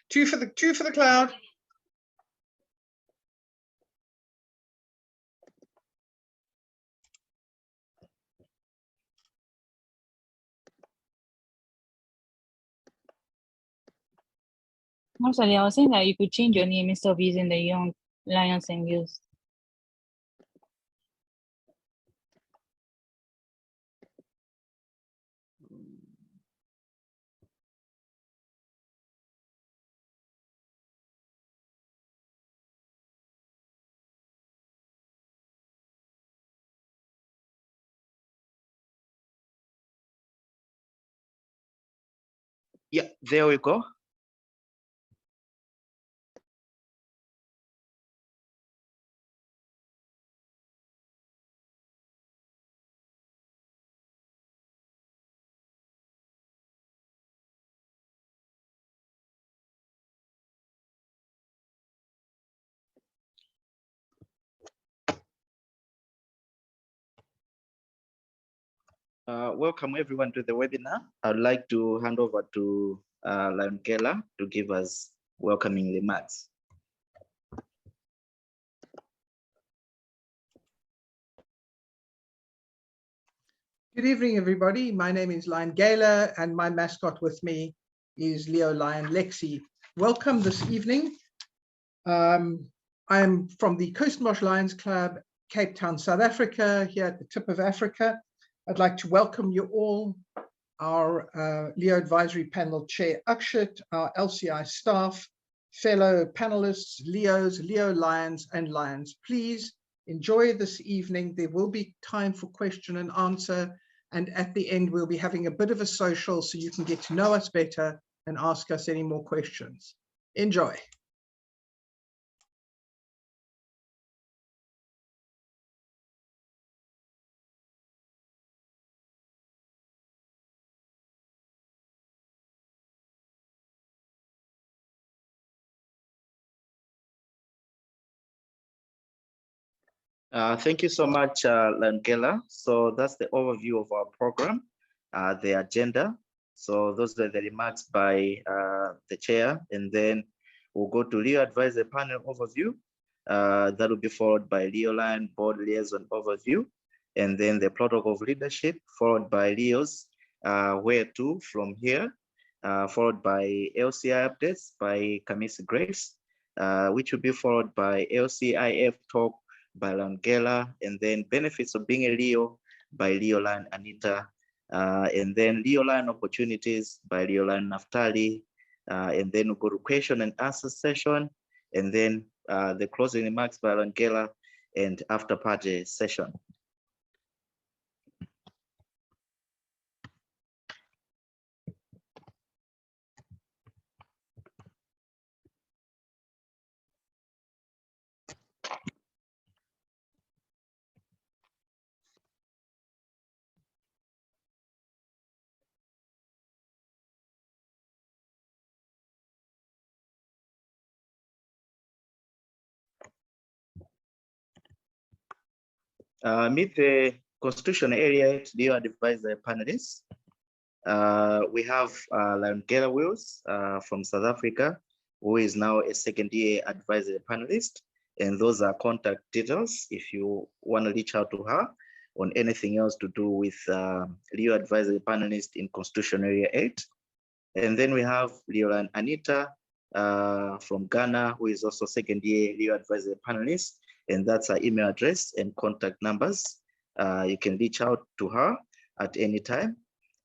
Two for the cloud. No, sorry, I was saying that you could change your name instead of using the Young Lions and Youth. Yeah, there we go. Welcome everyone to the webinar. I'd like to hand over to Lion Keller to give us welcoming remarks. Good evening, everybody. My name is Lion Gala, and my mascot with me is Leo Lion Lexi. Welcome this evening. I am from the Coast Marsh Lions Club, Cape Town, South Africa, here at the tip of Africa. I'd like to welcome you all, our Leo Advisory Panel Chair Akshit, our LCI staff, fellow panelists, Leos, Leo Lions and Lions. Please enjoy this evening. There will be time for question and answer. And at the end, we'll be having a bit of a social so you can get to know us better and ask us any more questions. Enjoy. Thank you so much, Lion Keller. So that's the overview of our program, the agenda. So those are the remarks by the chair, and then we'll go to Leo Advisor Panel overview. That will be followed by Leo Lion Board Liaison overview, and then the protocol of leadership, followed by Leo's where to from here, followed by LCI updates by Kamisi Grace, which will be followed by LCIF talk by Lion Gela, and then benefits of being a Leo by Leo Lion Anita, and then Leo Lion opportunities by Leo Lion Naftali, and then we'll go to question and answer session, and then the closing remarks by Lion Gela and after party session. Meet the Constitution Area Leo Advisor panelists. We have Lion Gela Wills from South Africa, who is now a second-year advisor panelist. And those are contact details if you want to reach out to her on anything else to do with Leo Advisory Panelist in Constitution Area 8. And then we have Leo and Anita from Ghana, who is also second-year Leo Advisory Panelist. And that's her email address and contact numbers. You can reach out to her at any time.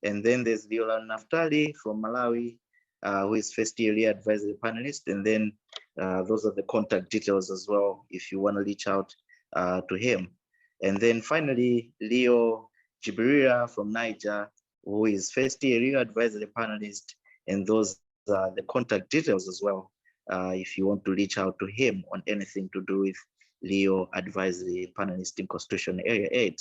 And then there's Leo Naftali from Malawi, who is first-year Leo Advisory Panelist. And then those are the contact details as well, if you want to reach out to him. And then finally, Leo Jibrira from Niger, who is first-year Leo Advisory Panelist. And those are the contact details as well, if you want to reach out to him on anything to do with Leo Advisory Panelist in Constitution Area 8.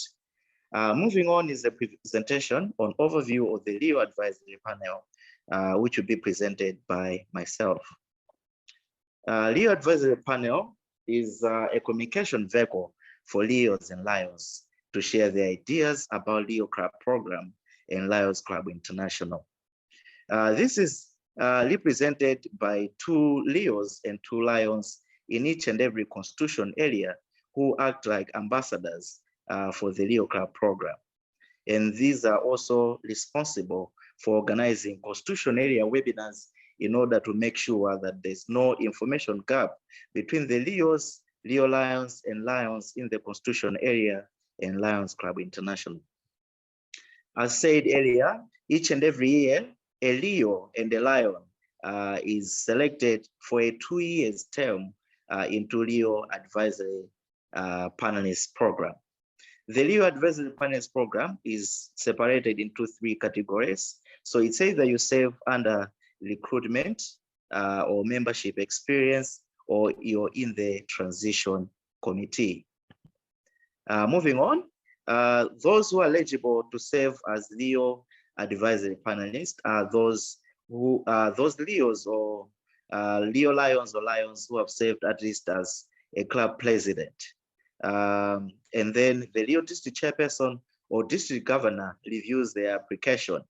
Moving on is the presentation on overview of the Leo Advisory Panel, which will be presented by myself. Leo Advisory Panel is a communication vehicle for Leos and Lions to share their ideas about Leo Club program and Lions Club International. This is represented by 2 Leos and 2 Lions in each and every constitution area who act like ambassadors for the Leo Club program. And these are also responsible for organizing constitution area webinars in order to make sure that there's no information gap between the Leos, Leo Lions, and Lions in the constitution area and Lions Club International. As said earlier, each and every year, a Leo and a Lion is selected for a 2 years term into Leo Advisory Panelist Program. The Leo Advisory Panelist Program is separated into 3 categories. So it's either you serve under recruitment or membership experience, or you're in the transition committee. Moving on, those who are eligible to serve as Leo Advisory Panelists are those Leos or Leo Lions or Lions who have served at least as a club president. And then the Leo district chairperson or district governor reviews their application.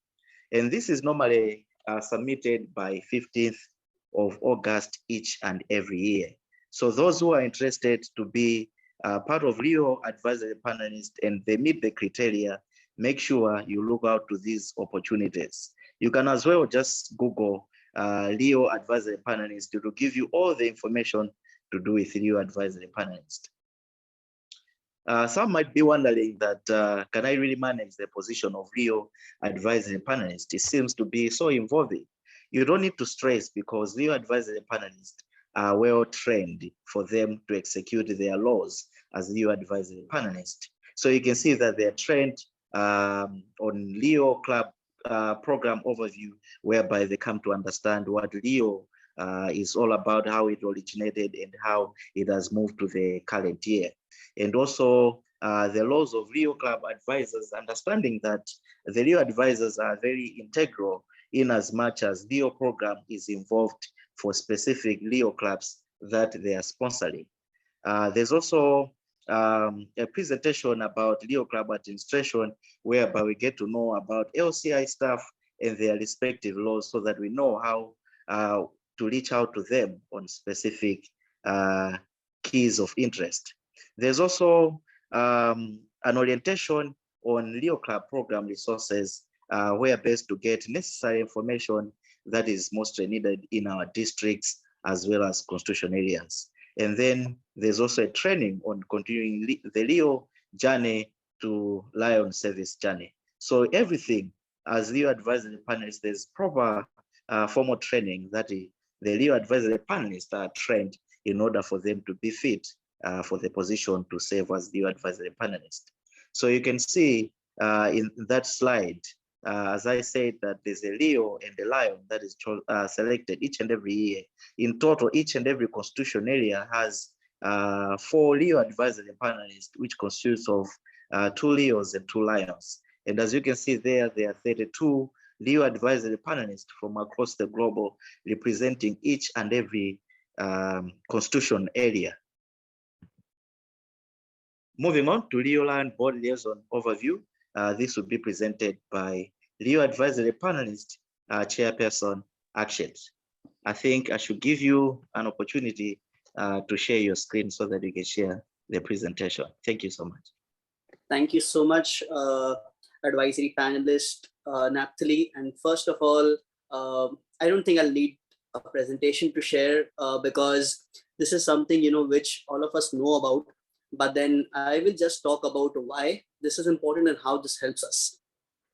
And this is normally submitted by 15th of August each and every year. So those who are interested to be part of Leo Advisory Panelist and they meet the criteria, make sure you look out to these opportunities. You can as well just Google Leo Advisory Panelist. It will give you all the information to do with Leo Advisory Panelist. Some might be wondering that, can I really manage the position of Leo Advisory Panelist? It seems to be so involving. You don't need to stress because Leo Advisory Panelists are well trained for them to execute their laws as Leo Advisory Panelists. So you can see that they're trained on Leo Club program overview, whereby they come to understand what Leo is all about, how it originated and how it has moved to the current year. And also the laws of Leo Club advisors, understanding that the Leo advisors are very integral in as much as Leo program is involved for specific Leo clubs that they are sponsoring. There's also a presentation about Leo Club administration, whereby we get to know about LCI staff and their respective laws so that we know how to reach out to them on specific keys of interest. There's also an orientation on Leo Club program resources, where best to get necessary information that is mostly needed in our districts as well as constitution areas. And then there's also a training on continuing the Leo journey to Lion service journey. So everything as Leo Advisory Panelists, there's proper formal training that the Leo Advisory Panelists are trained in order for them to be fit for the position to serve as Leo Advisory Panelist. So you can see in that slide, as I said, that there's a Leo and a Lion that is selected each and every year. In total, each and every constitution area has 4 Leo Advisory Panelists, which consists of 2 Leos and 2 Lions. And as you can see there are 32 Leo Advisory Panelists from across the globe, representing each and every constitution area. Moving on to Leo Lion Board Liaison Overview. This will be presented by Leo Advisory Panelist Chairperson Actions. I think I should give you an opportunity to share your screen so that you can share the presentation. Thank you so much. Thank you so much, Advisory Panelist Naphtali. And first of all, I don't think I'll need a presentation to share because this is something which all of us know about. But then I will just talk about why this is important and how this helps us.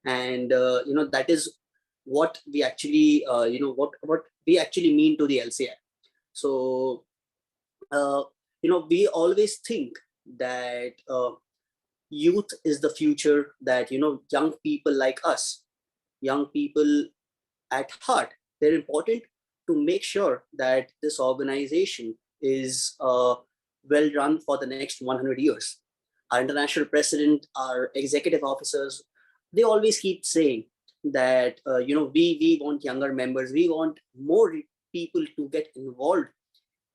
And that is what we actually what we actually mean to the LCI. So we always think that youth is the future, that young people like us, young people at heart, they're important to make sure that this organization is well run for the next 100 years. Our international president, our executive officers, they always keep saying that we want younger members, we want more people to get involved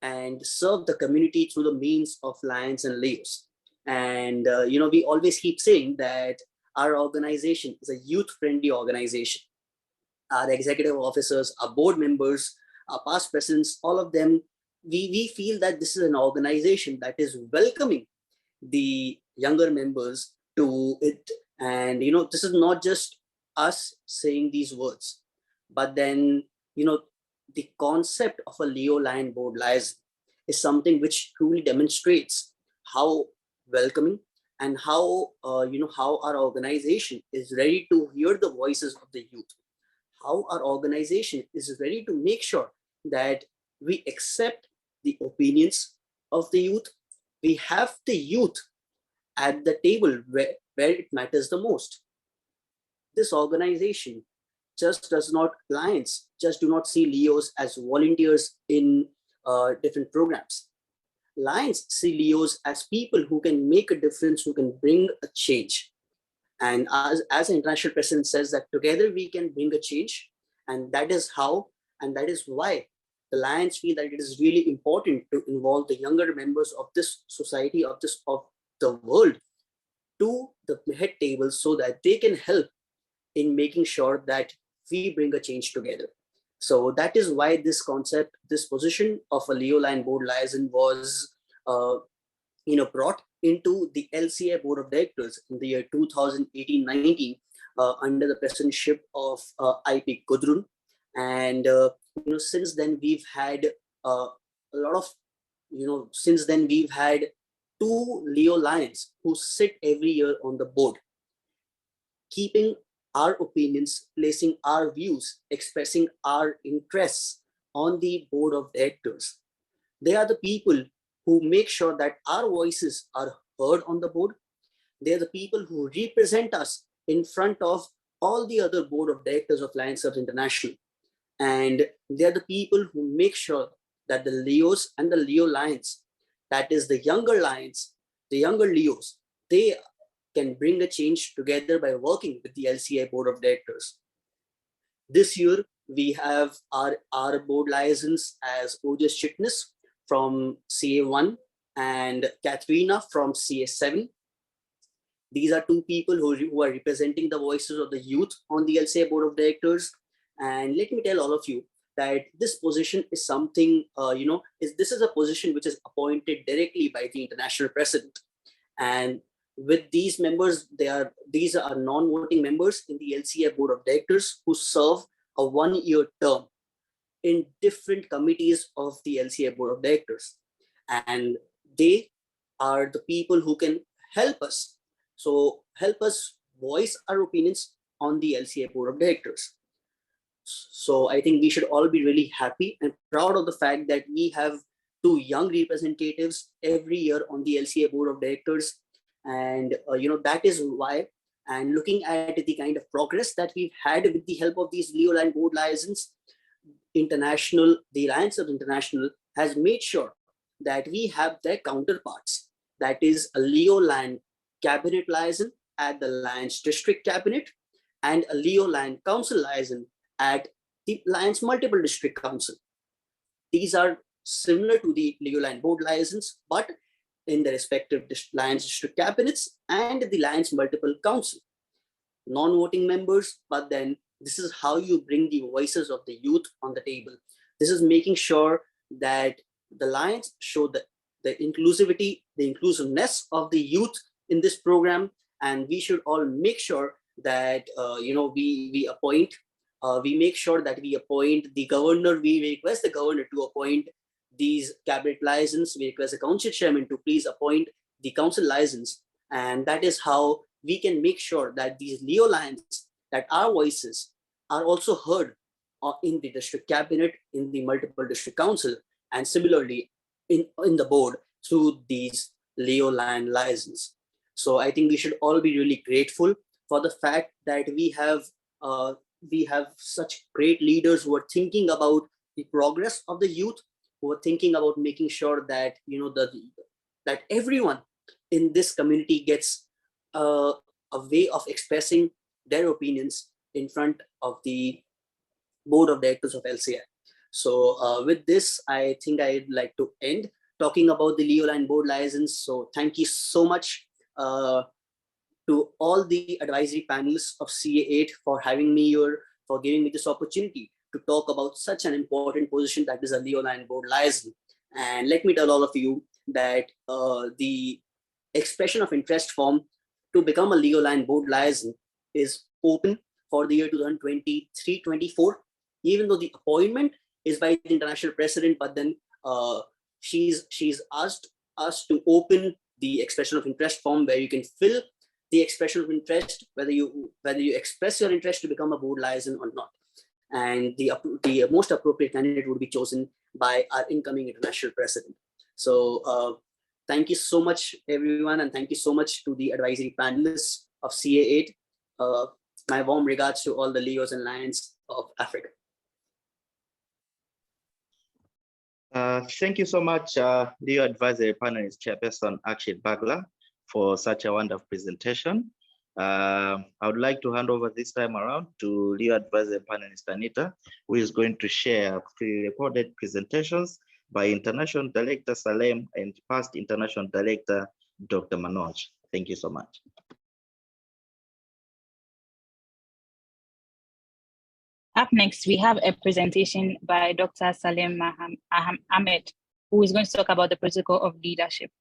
and serve the community through the means of Lions and Leos. And we always keep saying that our organization is a youth-friendly organization. our executive officers, our board members, our past presidents, all of them, we feel that this is an organization that is welcoming the younger members to it. And, this is not just us saying these words, but then, the concept of a Leo Lion Board Liaison is something which truly demonstrates how welcoming and how, how our organization is ready to hear the voices of the youth, how our organization is ready to make sure that we accept the opinions of the youth. We have the youth at the table where it matters the most. This organization just does not, Lions just do not see Leos as volunteers in different programs. Lions see Leos as people who can make a difference, who can bring a change. And as the international president says, that together we can bring a change. And that is how, and that is why the Lions feel that it is really important to involve the younger members of this society, of the world, to the head table, so that they can help in making sure that we bring a change together. So that is why this concept, this position of a Leo Lion Board Liaison was brought into the LCA Board of Directors in the year 2018-19 under the presidentship of IP Gudrun. And since then we've had a lot of, since then we've had 2 Leo Lions who sit every year on the board, keeping our opinions, placing our views, expressing our interests on the board of directors. They are the people who make sure that our voices are heard on the board. They are the people who represent us in front of all the other board of directors of Lions Clubs International. And they are the people who make sure that the Leos and the Leo Lions, that is the younger Lions, the younger Leos, they can bring a change together by working with the LCA Board of Directors. This year, we have our board liaisons as Ojas Chitnis from CA1 and Katharina from CA7. These are 2 people who are representing the voices of the youth on the LCA Board of Directors. And let me tell all of you that this position is something, this is a position which is appointed directly by the international president. And with these members, these are non-voting members in the LCA Board of Directors who serve a 1-year term in different committees of the LCA Board of Directors. And they are the people who can help us. So help us voice our opinions on the LCA Board of Directors. So I think we should all be really happy and proud of the fact that we have 2 young representatives every year on the LCA Board of Directors. And, that is why, and looking at the kind of progress that we've had with the help of these Leo Lion Board Liaisons, the Lions Clubs International has made sure that we have their counterparts. That is a Leo Lion Cabinet Liaison at the Lions District Cabinet and a Leo Lion Council Liaison at the Lions Multiple District Council. These are similar to the Leo Lion Board Liaisons, but in the respective Lions District Cabinets and the Lions Multiple Council. Non-voting members, but then this is how you bring the voices of the youth on the table. This is making sure that the Lions show the inclusivity, the inclusiveness of the youth in this program. And we should all make sure that, we appoint, we make sure that we appoint the governor. We request the governor to appoint these cabinet liaisons. We request the council chairman to please appoint the council liaisons. And that is how we can make sure that these Leo Lions, that our voices are also heard in the district cabinet, in the multiple district council, and similarly in the board through these Leo Lion liaisons. So I think we should all be really grateful for the fact that we have such great leaders who are thinking about the progress of the youth, who are thinking about making sure that that everyone in this community gets a way of expressing their opinions in front of the board of directors of LCI. So with this, I think I'd like to end talking about the Leo Lion Board Liaisons. So thank you so much to all the advisory panels of CA8 for having me here, for giving me this opportunity to talk about such an important position that is a Leo Lion Board Liaison. And let me tell all of you that the expression of interest form to become a Leo Lion Board Liaison is open for the year 2023-24, even though the appointment is by the international president, but then she's asked us to open the expression of interest form where you can fill the expression of interest, whether you express your interest to become a board liaison or not. And the most appropriate candidate would be chosen by our incoming international president. So thank you so much, everyone, and thank you so much to the advisory panelists of CA8. My warm regards to all the Leos and Lions of Africa. Thank you so much, Leo Advisory Panelist Chairperson Akshit Bagla, for such a wonderful presentation. I would like to hand over this time around to Leo Advisory Panelist Anita, who is going to share pre-recorded presentations by International Director Salem and past International Director Dr. Manoj. Thank you so much. Up next, we have a presentation by Dr. Salem Ahmed, who is going to talk about the protocol of leadership.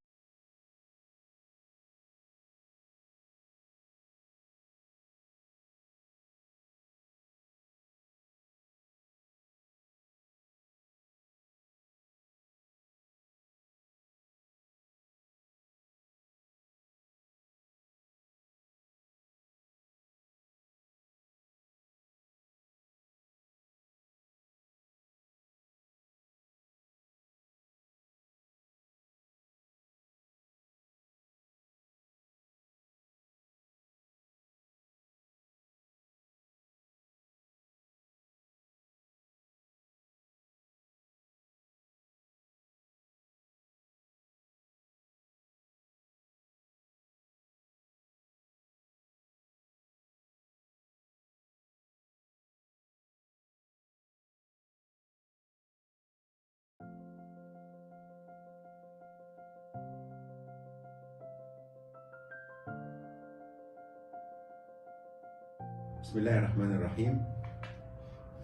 Bismillahirrahmanirrahim.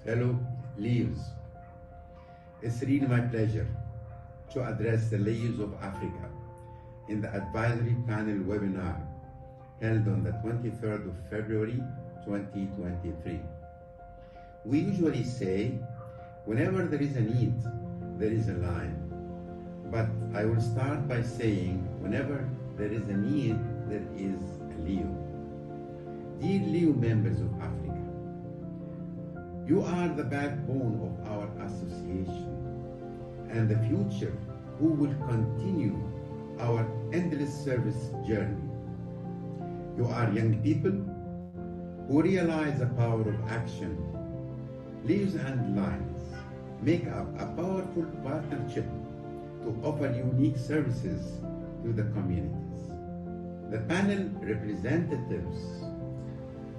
Fellow Leos, it's really my pleasure to address the Leos of Africa in the advisory panel webinar held on the 23rd of February 2023. We usually say, whenever there is a need, there is a line. But I will start by saying, whenever there is a need, there is a Leo. Dear Leo members of Africa, you are the backbone of our association and the future who will continue our endless service journey. You are young people who realize the power of action. Leos and Lions make up a powerful partnership to offer unique services to the communities. The panel representatives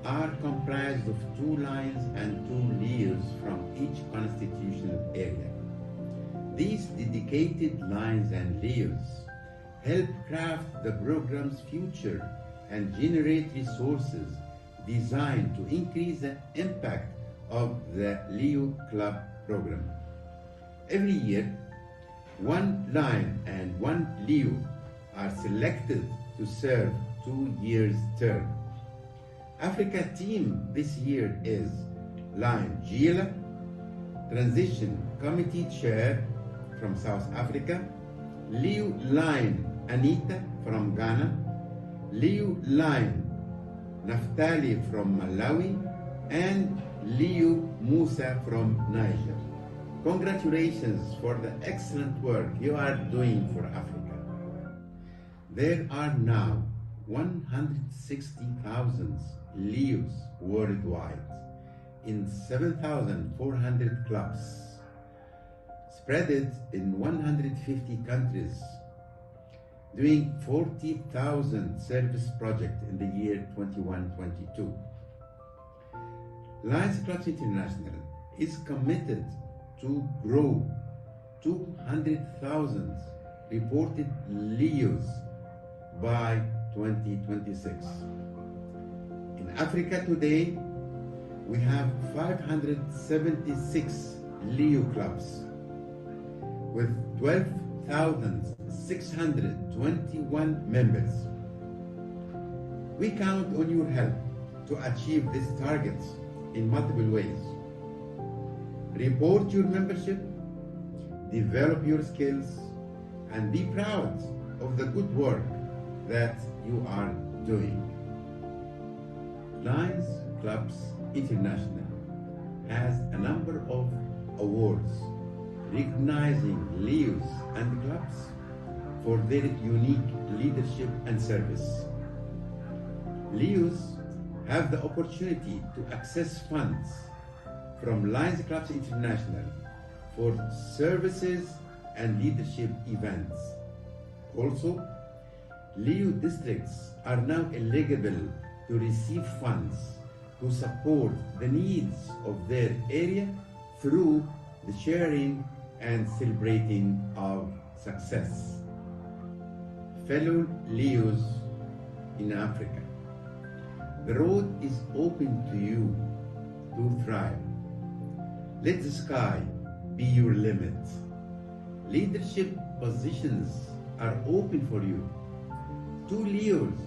are comprised of 2 Lions and 2 Leos from each constitutional area. These dedicated Lions and Leos help craft the program's future and generate resources designed to increase the impact of the Leo Club program. Every year, 1 Lion and 1 Leo are selected to serve 2 years term. Africa team this year is Lion Gila, Transition Committee Chair from South Africa, Leo Lion Anita from Ghana, Leo Lion Naftali from Malawi, and Leo Musa from Niger. Congratulations for the excellent work you are doing for Africa. There are now 160,000 Leos worldwide in 7,400 clubs, spread in 150 countries, doing 40,000 service projects in the year 21-22. Lions Clubs International is committed to grow 200,000 reported Leos by 2026. In Africa today, we have 576 Leo clubs with 12,621 members. We count on your help to achieve these targets in multiple ways. Report your membership, develop your skills, and be proud of the good work that you are doing. Lions Clubs International has a number of awards recognizing Leos and clubs for their unique leadership and service. Leos have the opportunity to access funds from Lions Clubs International for services and leadership events. Also, Leo districts are now eligible to receive funds to support the needs of their area through the sharing and celebrating of success. Fellow Leos in Africa, the road is open to you to thrive. Let the sky be your limit. Leadership positions are open for you. 2 Leos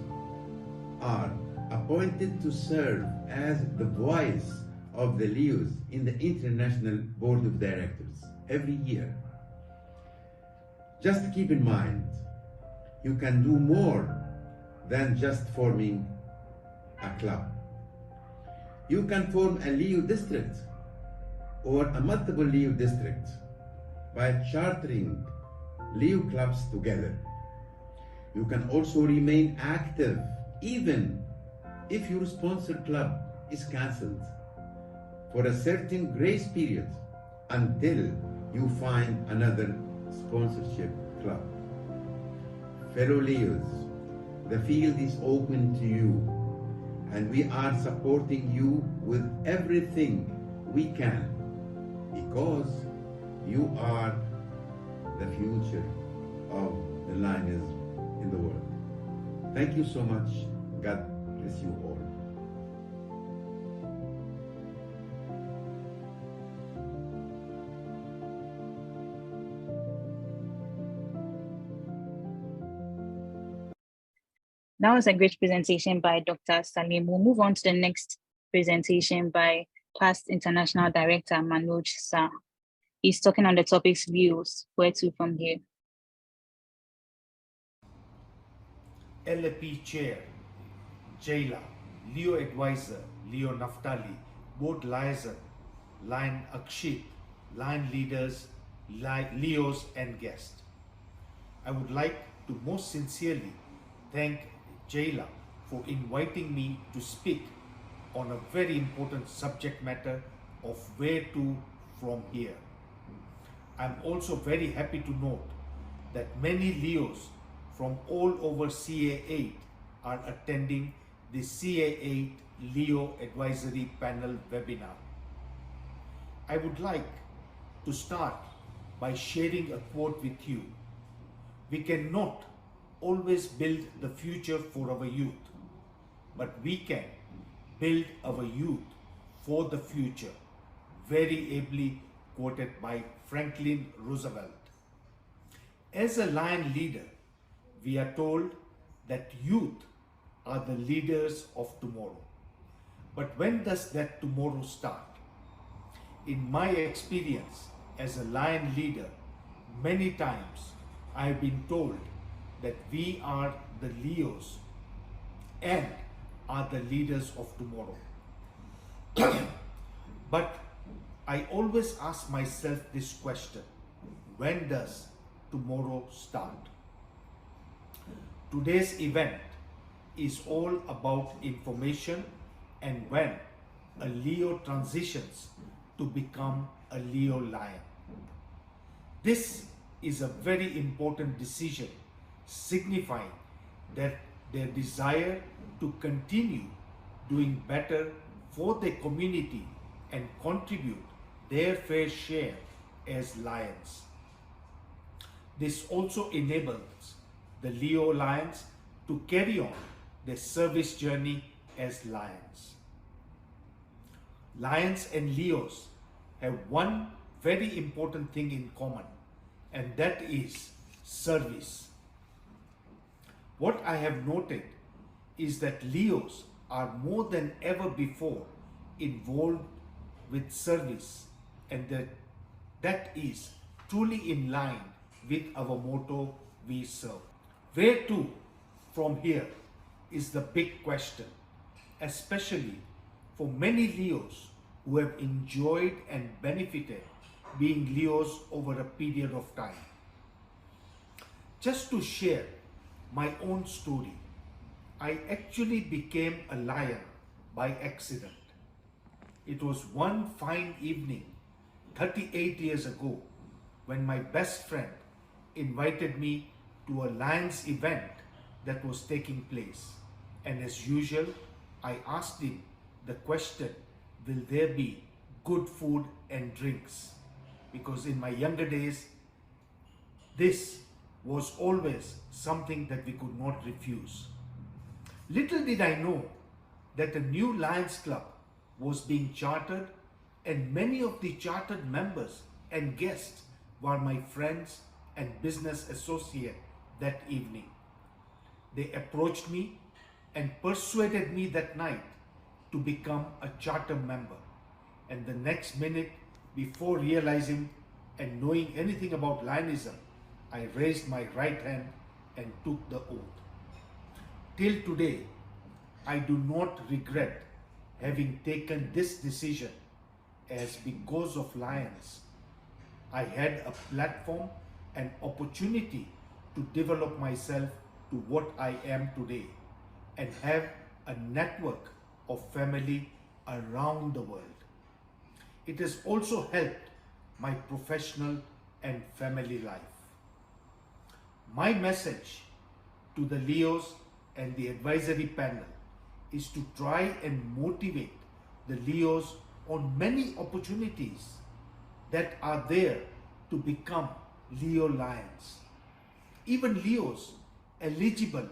are appointed to serve as the voice of the Leos in the International Board of Directors every year. Just keep in mind, you can do more than just forming a club. You can form a Leo district or a multiple Leo district by chartering Leo clubs together. You can also remain active even if your sponsored club is cancelled for a certain grace period until you find another sponsorship club. Fellow Leos, the field is open to you, and we are supporting you with everything we can because you are the future of the Lions in the world. Thank you so much. God bless you all. That was a great presentation by Dr. Salim. We'll move on to the next presentation by past International Director Manoj Sir. He's talking on the topic's views. Where to from here? LAP Chair, Jayla, Leo Advisor, Leo Naftali, Board Liaison, Lion Akshit, Lion Leaders, Leos and guests. I would like to most sincerely thank Jayla for inviting me to speak on a very important subject matter of where to from here. I'm also very happy to note that many Leos from all over CA8 are attending the CA8 Leo Advisory Panel webinar. I would like to start by sharing a quote with you. We cannot always build the future for our youth, but we can build our youth for the future. Very ably quoted by Franklin Roosevelt. As a Lion leader, we are told that youth are the leaders of tomorrow. But when does that tomorrow start? In my experience as a Lion leader, many times I have been told that we are the Leos and are the leaders of tomorrow. But I always ask myself this question: when does tomorrow start? Today's event is all about information and when a Leo transitions to become a Leo Lion. This is a very important decision, signifying that their desire to continue doing better for the community and contribute their fair share as Lions. This also enables the Leo Lions to carry on their service journey as Lions. Lions and Leos have one very important thing in common, and that is service. What I have noted is that Leos are more than ever before involved with service, and that is truly in line with our motto, we serve. Where to from here is the big question, especially for many Leos who have enjoyed and benefited being Leos over a period of time. Just to share my own story, I actually became a lion by accident. It was one fine evening 38 years ago when my best friend invited me to a Lions event that was taking place. And as usual, I asked him the question, will there be good food and drinks? Because in my younger days, this was always something that we could not refuse. Little did I know that a new Lions Club was being chartered, and many of the chartered members and guests were my friends and business associates that evening. They approached me and persuaded me that night to become a charter member. And the next minute, before realizing and knowing anything about Lionism, I raised my right hand and took the oath. Till today, I do not regret having taken this decision, as because of Lions, I had a platform and opportunity to develop myself to what I am today and have a network of family around the world. It has also helped my professional and family life. My message to the Leos and the advisory panel is to try and motivate the Leos on many opportunities that are there to become Leo Lions. Even Leos eligible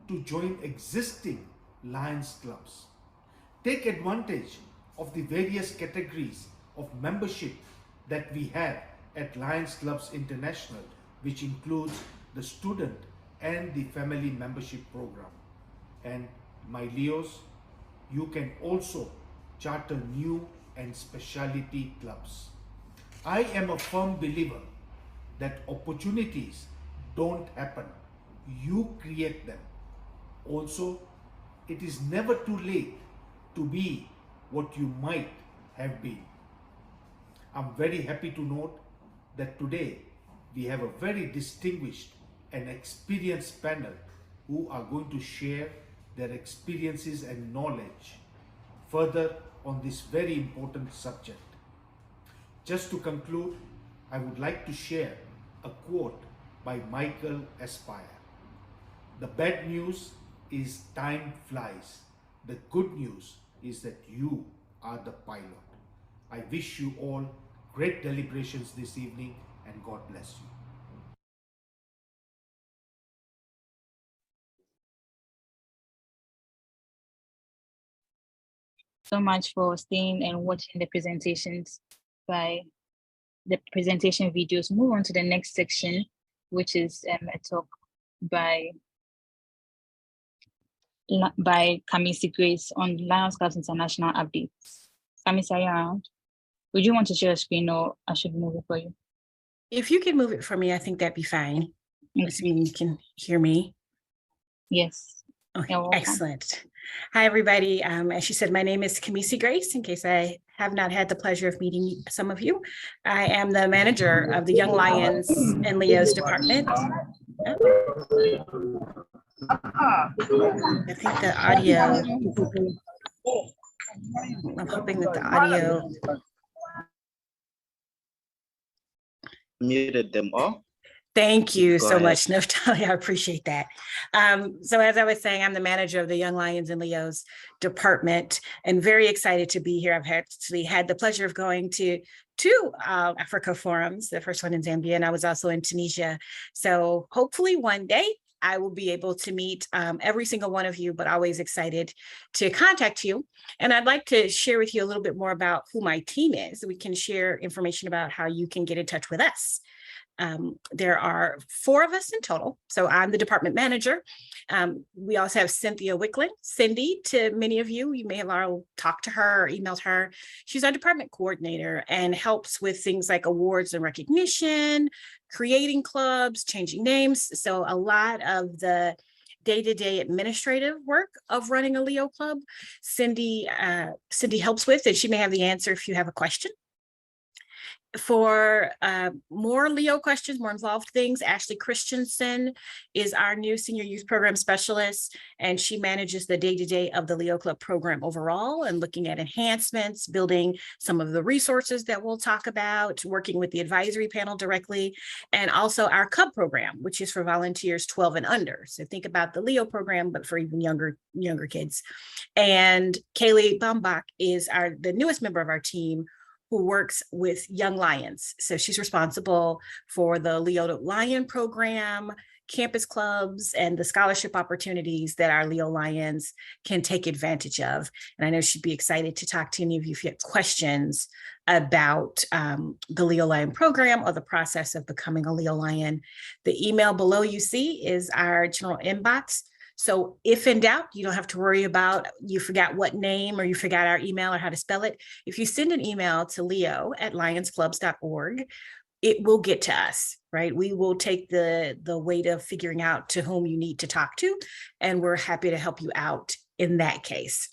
to join existing Lions clubs. Take advantage of the various categories of membership that we have at Lions Clubs International, which includes the student and the family membership program. And my Leos, you can also charter new and specialty clubs. I am a firm believer that opportunities don't happen, you create them. Also, it is never too late to be what you might have been. I'm very happy to note that today we have a very distinguished and experienced panel who are going to share their experiences and knowledge further on this very important subject. Just to conclude, I would like to share a quote by Michael Aspire. The bad news is time flies. The good news is that you are the pilot. I wish you all great deliberations this evening, and God bless you. So much for staying and watching the presentations by the presentation videos. Move on to the next section, which is a talk by Kamisi Grace on Lions Clubs International updates. Kamisi, are you around? Would you want to share a screen, or I should move it for you? If you can move it for me, I think that'd be fine. Okay. Assuming you can hear me. Yes. Okay, You're welcome. excellent. Hi, everybody. As she said, my name is Kamisi Grace, in case I have not had the pleasure of meeting some of you. I am the manager of the Young Lions and Leos department. I think the audio, I'm hoping that the audio. Muted them all. Thank you Go so ahead. much, Naftali. I appreciate that. So as I was saying, I'm the manager of the Young Lions and Leos department, and very excited to be here. I've actually had the pleasure of going to two Africa forums, the first one in Zambia, and I was also in Tunisia. So hopefully one day I will be able to meet every single one of you, but always excited to contact you. And I'd like to share with you a little bit more about who my team is. We can share information about how you can get in touch with us. There are 4 of us in total. So I'm the department manager. We also have Cynthia Wicklin. Cindy, to many of you, you may have already talked to her or emailed her. She's our department coordinator and helps with things like awards and recognition, creating clubs, changing names. So a lot of the day-to-day administrative work of running a Leo club, Cindy helps with, and she may have the answer if you have a question. For more Leo questions, more involved things, Ashley Christensen is our new senior youth program specialist, and she manages the day-to-day of the Leo Club program overall and looking at enhancements, building some of the resources that we'll talk about, working with the advisory panel directly, and also our Cub program, which is for volunteers 12 and under. So think about the Leo program, but for even younger kids. And Kaylee Baumbach is the newest member of our team, who works with Young Lions. So she's responsible for the Leo Lion program, campus clubs, and the scholarship opportunities that our Leo Lions can take advantage of. And I know she'd be excited to talk to any of you if you have questions about the Leo Lion program or the process of becoming a Leo Lion. The email below you see is our general inbox. So if in doubt, you don't have to worry about you forgot what name or you forgot our email or how to spell it. If you send an email to leo@lionsclubs.org, it will get to us, right? We will take the weight of figuring out to whom you need to talk to, and we're happy to help you out in that case.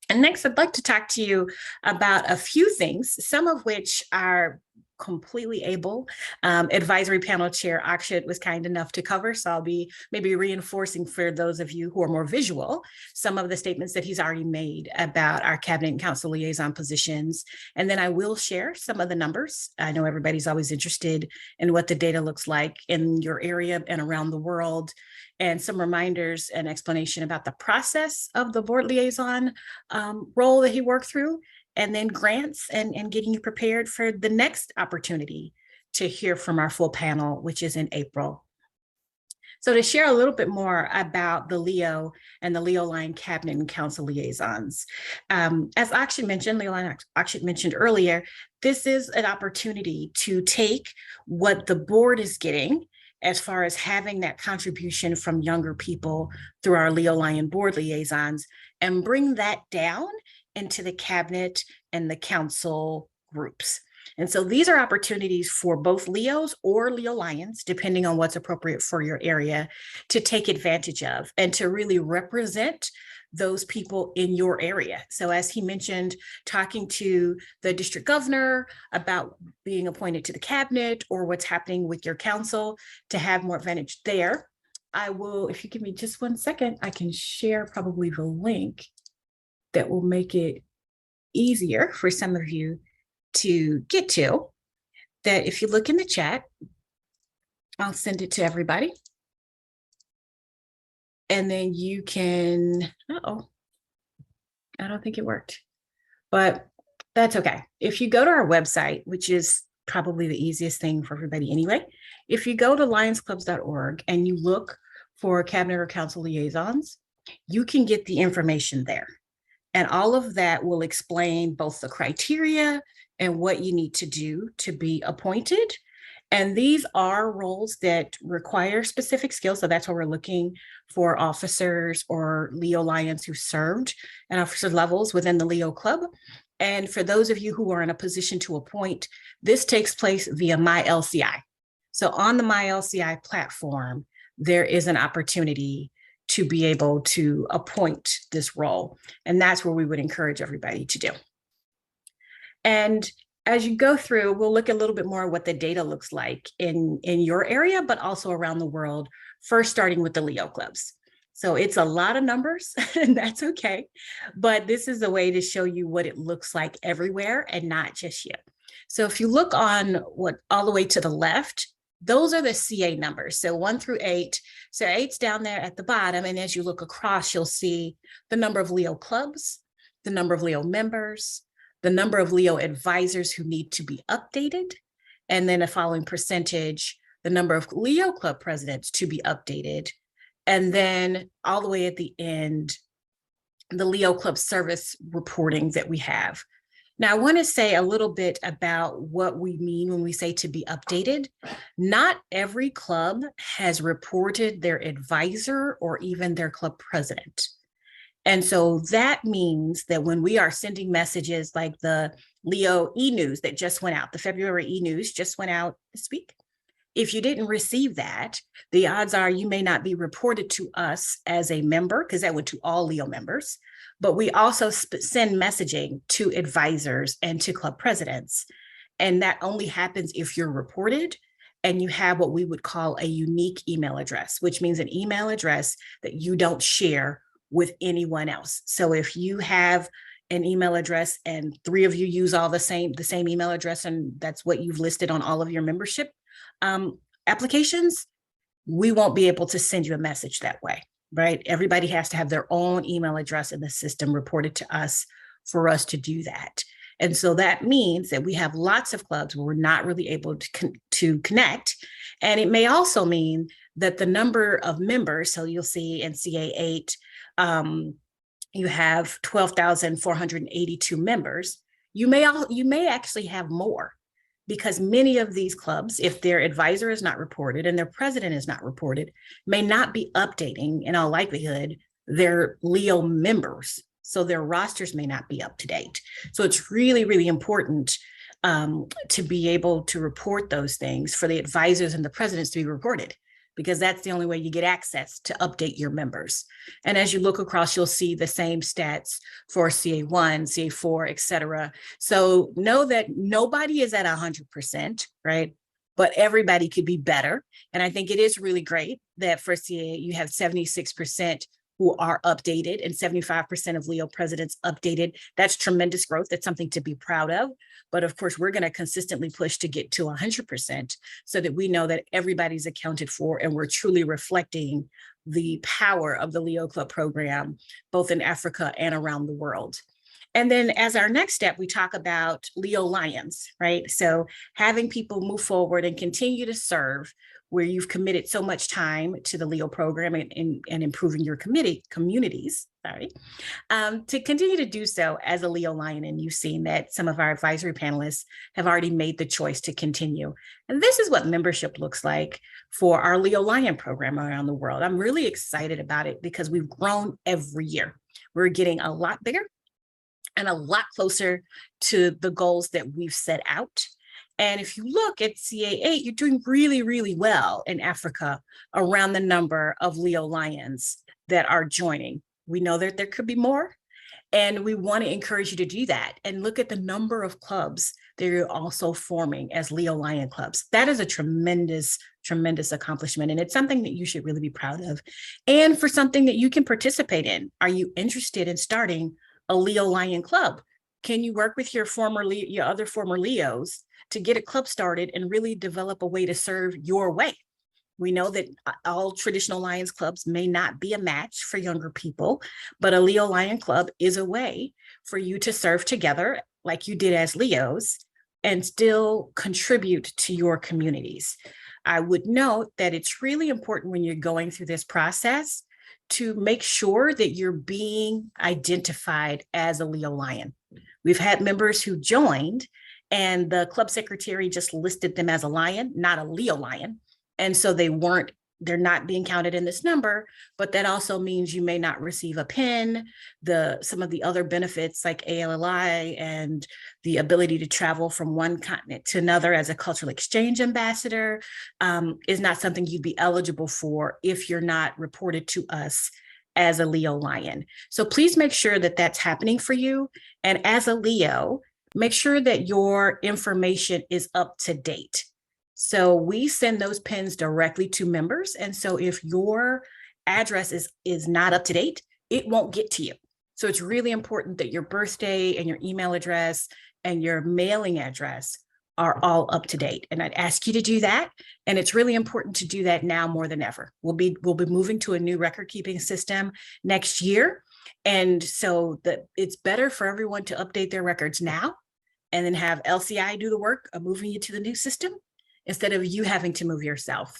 And next, I'd like to talk to you about a few things, some of which are completely able. Advisory panel chair Akshat was kind enough to cover, so I'll be maybe reinforcing for those of you who are more visual some of the statements that he's already made about our cabinet and council liaison positions. And then I will share some of the numbers. I know everybody's always interested in what the data looks like in your area and around the world, and some reminders and explanation about the process of the board liaison role that he worked through, and then grants and getting you prepared for the next opportunity to hear from our full panel, which is in April. So to share a little bit more about the Leo and the Leo Lion Cabinet and Council liaisons. As Akshat mentioned, Leo Lion Akshat mentioned earlier, this is an opportunity to take what the board is getting as far as having that contribution from younger people through our Leo Lion board liaisons and bring that down into the cabinet and the council groups. And so these are opportunities for both Leos or Leo Lions, depending on what's appropriate for your area, to take advantage of and to really represent those people in your area. So as he mentioned, talking to the district governor about being appointed to the cabinet or what's happening with your council to have more advantage there. I will, if you give me just 1 second, I can share probably the link that will make it easier for some of you to get to. That if you look in the chat, I'll send it to everybody. And then you can, I don't think it worked, but that's okay. If you go to our website, which is probably the easiest thing for everybody anyway, if you go to lionsclubs.org and you look for cabinet or council liaisons, you can get the information there. And all of that will explain both the criteria and what you need to do to be appointed. And these are roles that require specific skills. So that's why we're looking for officers or Leo Lions who served at officer levels within the Leo Club. And for those of you who are in a position to appoint, this takes place via MyLCI. So on the MyLCI platform, there is an opportunity to be able to appoint this role. And that's where we would encourage everybody to do. And as you go through, we'll look a little bit more at what the data looks like in your area, but also around the world, first starting with the Leo clubs. So it's a lot of numbers, and that's okay. But this is a way to show you what it looks like everywhere and not just you. So if you look on all the way to the left, those are the CA numbers. So 1 through 8. So 8's down there at the bottom. And as you look across, you'll see the number of Leo clubs, the number of Leo members, the number of Leo advisors who need to be updated, and then a following percentage, the number of Leo club presidents to be updated And then all the way at the end, the Leo Club service reporting that we have. Now, I want to say a little bit about what we mean when we say to be updated. Not every club has reported their advisor or even their club president. And so that means that when we are sending messages like the Leo e-news that just went out, the February e-news just went out this week. If you didn't receive that, the odds are you may not be reported to us as a member, because that went to all Leo members. But we also send messaging to advisors and to club presidents. And that only happens if you're reported and you have what we would call a unique email address, which means an email address that you don't share with anyone else. So if you have an email address and 3 of you use all the same email address, and that's what you've listed on all of your membership applications, we won't be able to send you a message that way, right? Everybody has to have their own email address in the system reported to us for us to do that. And so that means that we have lots of clubs where we're not really able to connect. And it may also mean that the number of members, so you'll see in CA8, you have 12,482 members. You may actually have more, because many of these clubs, if their advisor is not reported and their president is not reported, may not be updating, in all likelihood, their Leo members. So their rosters may not be up to date. So it's really, really important to be able to report those things for the advisors and the presidents to be reported, because that's the only way you get access to update your members. And as you look across, you'll see the same stats for CA1, CA4, et cetera. So know that nobody is at 100%, right? But everybody could be better. And I think it is really great that for CA, you have 76% who are updated and 75% of Leo presidents updated. That's tremendous growth. That's something to be proud of. But of course, we're going to consistently push to get to 100% so that we know that everybody's accounted for and we're truly reflecting the power of the Leo Club program, both in Africa and around the world. And then as our next step, we talk about Leo Lions, right? So having people move forward and continue to serve where you've committed so much time to the Leo program and improving your communities, to continue to do so as a Leo Lion. And you've seen that some of our advisory panelists have already made the choice to continue. And this is what membership looks like for our Leo Lion program around the world. I'm really excited about it because we've grown every year. We're getting a lot bigger and a lot closer to the goals that we've set out. And if you look at CA8, you're doing really, really well in Africa around the number of Leo Lions that are joining. We know that there could be more, and we want to encourage you to do that. And look at the number of clubs that you're also forming as Leo Lion clubs. That is a tremendous, tremendous accomplishment. And it's something that you should really be proud of. And for something that you can participate in. Are you interested in starting a Leo Lion club? Can you work with your other former Leos to get a club started and really develop a way to serve your way? We know that all traditional Lions clubs may not be a match for younger people, but a Leo Lion club is a way for you to serve together like you did as Leos and still contribute to your communities. I would note that it's really important when you're going through this process to make sure that you're being identified as a Leo Lion. We've had members who joined and the club secretary just listed them as a lion, not a Leo Lion. And so they're not being counted in this number, but that also means you may not receive a pin. Some of the other benefits like ALLI and the ability to travel from one continent to another as a cultural exchange ambassador is not something you'd be eligible for if you're not reported to us as a Leo Lion. So please make sure that that's happening for you. And as a Leo, make sure that your information is up to date. So we send those pins directly to members. And so if your address is not up to date, it won't get to you. So it's really important that your birthday and your email address and your mailing address are all up to date. And I'd ask you to do that. And it's really important to do that now more than ever. We'll be moving to a new record keeping system next year. And so it's better for everyone to update their records now and then have LCI do the work of moving you to the new system instead of you having to move yourself.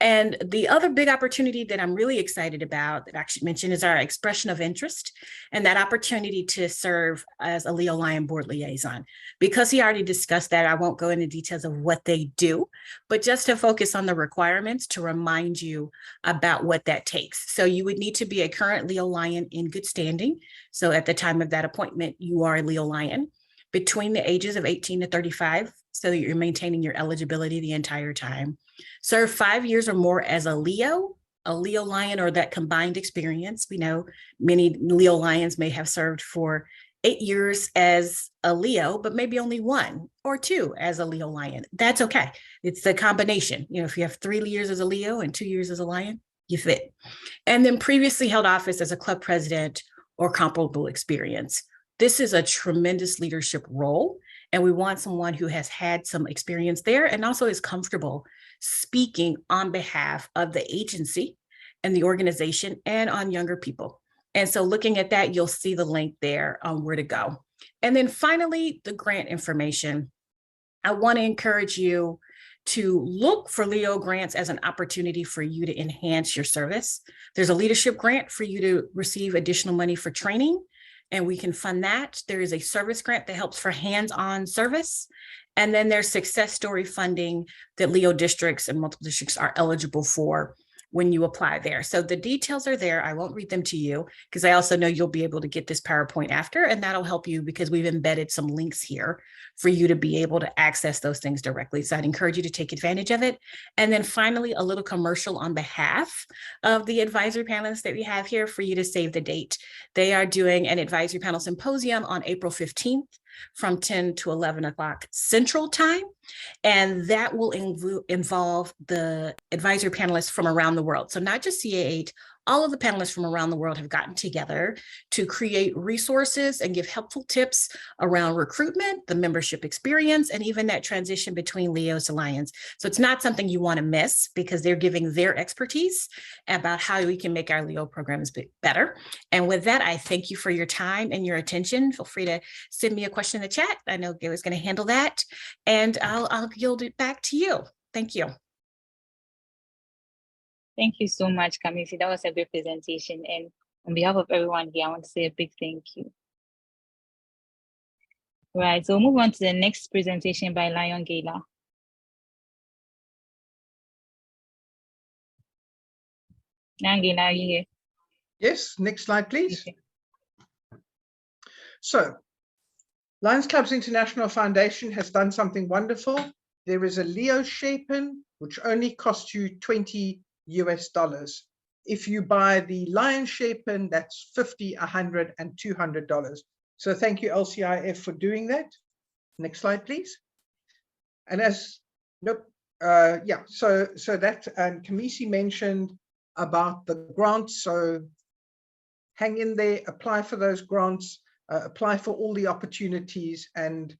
And the other big opportunity that I'm really excited about that I actually mentioned is our expression of interest and that opportunity to serve as a Leo Lion board liaison. Because he already discussed that, I won't go into details of what they do, but just to focus on the requirements to remind you about what that takes. So you would need to be a current Leo Lion in good standing. So at the time of that appointment, you are a Leo Lion between the ages of 18 to 35, so that you're maintaining your eligibility the entire time. Serve 5 years or more as a Leo Lion, or that combined experience. We know many Leo Lions may have served for 8 years as a Leo, but maybe only 1 or 2 as a Leo Lion. That's okay. It's the combination. You know, if you have 3 years as a Leo and 2 years as a Lion, you fit. And then previously held office as a club president or comparable experience. This is a tremendous leadership role, and we want someone who has had some experience there and also is comfortable speaking on behalf of the agency and the organization and on younger people. And so looking at that, you'll see the link there on where to go. And then finally, the grant information. I want to encourage you to look for Leo grants as an opportunity for you to enhance your service. There's a leadership grant for you to receive additional money for training, and we can fund that. There is a service grant that helps for hands-on service. And then there's success story funding that Leo districts and multiple districts are eligible for when you apply there. So the details are there. I won't read them to you because I also know you'll be able to get this PowerPoint after, and that'll help you because we've embedded some links here for you to be able to access those things directly. So I'd encourage you to take advantage of it. And then finally, a little commercial on behalf of the advisory panelists that we have here for you to save the date. They are doing an advisory panel symposium on April 15th from 10 to 11 o'clock Central Time. And that will involve the advisory panelists from around the world. So not just CA8, all of the panelists from around the world have gotten together to create resources and give helpful tips around recruitment, the membership experience, and even that transition between Leos to Lions. So it's not something you want to miss because they're giving their expertise about how we can make our Leo programs better. And with that, I thank you for your time and your attention. Feel free to send me a question in the chat. I know Gail is going to handle that, and I'll yield it back to you. Thank you. Thank you so much, Kamisi. That was a great presentation. And on behalf of everyone here, I want to say a big thank you. Right, so we'll move on to the next presentation by Lion Gala. Lion Gala, are you here? Yes, next slide, please. Okay. So, Lions Clubs International Foundation has done something wonderful. There is a Leo Shapen, which only costs you $20 US. If you buy the Lion Shapen, that's $50, $100, and $200. So thank you, LCIF, for doing that. Next slide, please. And as so that Kamisi mentioned about the grants. So hang in there, apply for those grants, apply for all the opportunities, and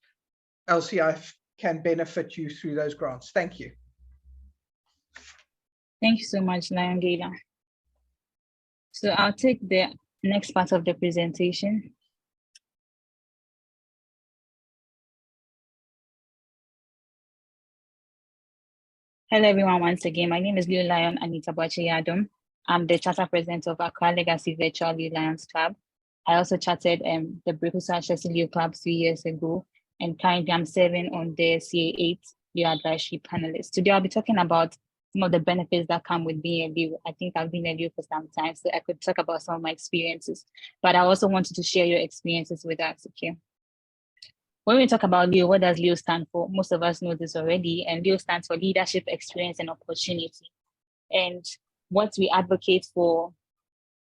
LCIF can benefit you through those grants. Thank you. Thank you so much, Lion Gala. So I'll take the next part of the presentation. Hello, everyone. Once again, my name is Leo Lion Anita Boachiyadum. I'm the Charter President of Accra Legacy Virtual Leo Lions Club. I also chartered the Brekusa Chelsea Leo Club 3 years ago, and currently I'm serving on the CA8 Leo Advisory Panelist. Today, I'll be talking about some of the benefits that come with being a Leo. I think I've been a Leo for some time, so I could talk about some of my experiences, but I also wanted to share your experiences with us, okay? When we talk about Leo, what does Leo stand for? Most of us know this already, and Leo stands for leadership, experience, and opportunity. And what we advocate for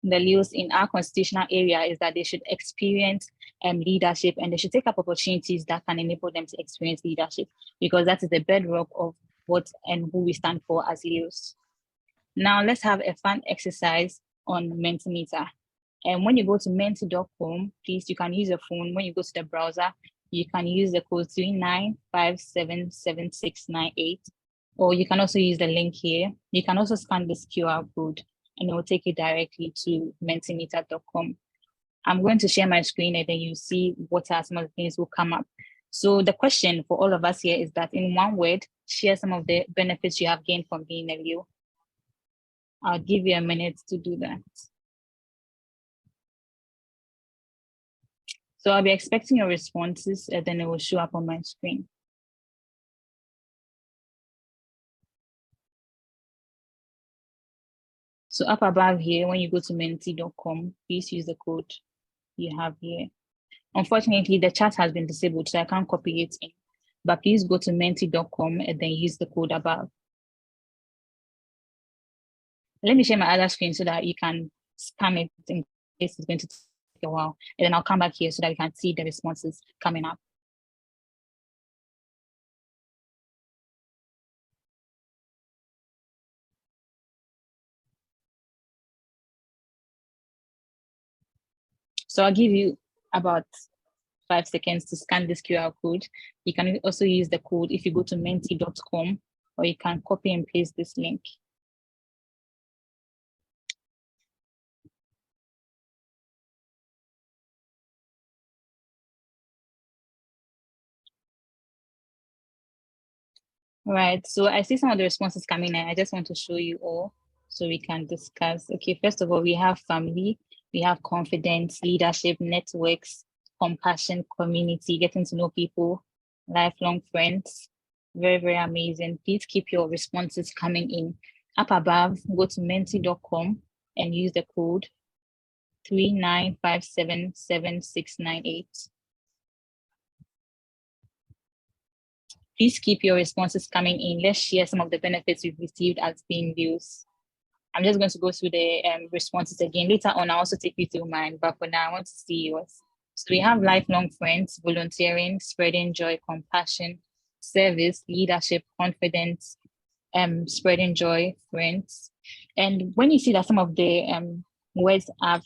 the Leos in our constitutional area is that they should experience leadership, and they should take up opportunities that can enable them to experience leadership, because that is the bedrock of what and who we stand for as Leos. Now let's have a fun exercise on Mentimeter. And when you go to menti.com, please, you can use your phone. When you go to the browser, you can use the code 39577698, or you can also use the link here. You can also scan this QR code, and it will take you directly to mentimeter.com. I'm going to share my screen, and then you see what are some of the things will come up. So the question for all of us here is that in one word, share some of the benefits you have gained from being a Leo. I'll give you a minute to do that. So I'll be expecting your responses and then it will show up on my screen. So up above here, when you go to menti.com, please use the code you have here. Unfortunately, the chat has been disabled, so I can't copy it in. But please go to menti.com and then use the code above. Let me share my other screen so that you can scan it in case it's going to take a while. And then I'll come back here so that you can see the responses coming up. So I'll give you about 5 seconds to scan this QR code. You can also use the code if you go to menti.com, or you can copy and paste this link. All right, so I see some of the responses coming in. I just want to show you all so we can discuss. Okay, first of all, we have family, we have confidence, leadership, networks, compassion, community, getting to know people, lifelong friends. Very, very amazing. Please keep your responses coming in. Up above, go to menti.com and use the code 39577698. Please keep your responses coming in. Let's share some of the benefits we've received as being views. I'm just going to go through the responses again. Later on, I'll also take you through mine, but for now, I want to see yours. So we have lifelong friends, volunteering, spreading joy, compassion, service, leadership, confidence, spreading joy, friends. And when you see that some of the words are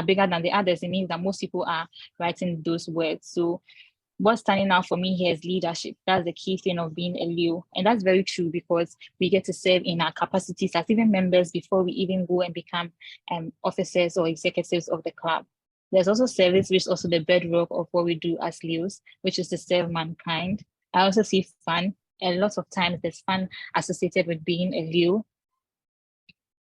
bigger than the others, it means that most people are writing those words. So what's standing out for me here is leadership. That's the key thing of being a Leo. And that's very true because we get to serve in our capacities as even members before we even go and become officers or executives of the club. There's also service, which is also the bedrock of what we do as Leos, which is to serve mankind. I also see fun. A lot of times there's fun associated with being a Leo.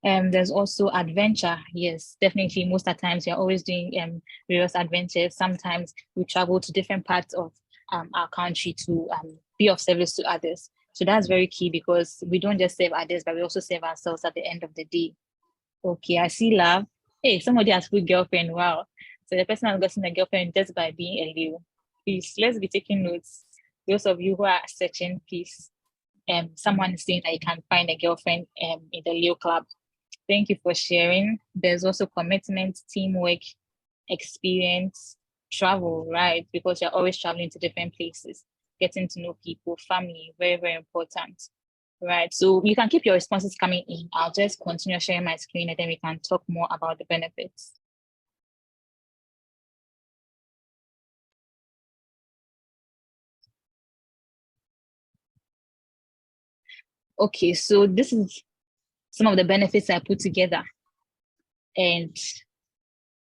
There's also adventure. Yes, definitely. Most of the times, we're always doing various adventures. Sometimes we travel to different parts of our country to be of service to others. So that's very key because we don't just serve others, but we also serve ourselves at the end of the day. Okay, I see love. Hey, somebody has put girlfriend. Wow. So the person has gotten a girlfriend just by being a Leo. Please, let's be taking notes. Those of you who are searching, please. Someone is saying that you can find a girlfriend in the Leo club. Thank you for sharing. There's also commitment, teamwork, experience, travel, right? Because you're always traveling to different places, getting to know people, family, very, very important, right? So you can keep your responses coming in. I'll just continue sharing my screen and then we can talk more about the benefits. Okay, so this is some of the benefits I put together. And